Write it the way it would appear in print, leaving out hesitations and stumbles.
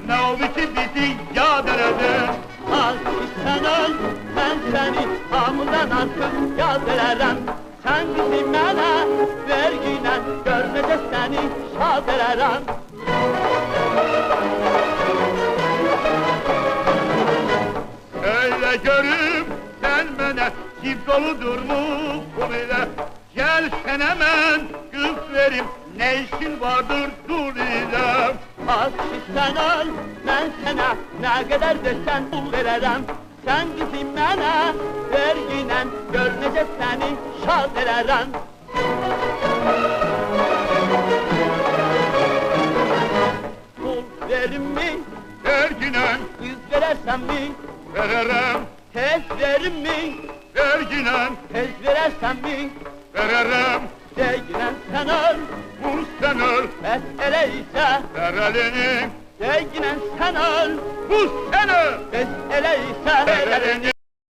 ne oldu ki bizi yad eledin? Az ki sen öl, ben seni hamıdan artık yad elərəm. Sen bizi mənə verginə, görməcə səni şad elərəm. Öyle görüp sen bana kim doludur mu bu bile? Gel sen hemen kız verim, ne işin vardır dur ile? Az ki sen öl, ben sana ne kadar desen pul verərəm. Sen bizi mənə verginə, görməcə səni şad elərəm. Pul verim mi, Verginen kız verərsən mi? veririm, Tez verim mi, verginen tez verərsən mi? veririm. Deyginən sən öl, Vur sen öl, bəs elə isə. ver elini. Deyginən sən öl, Vur sen öl, bəs elə isə. ver elini.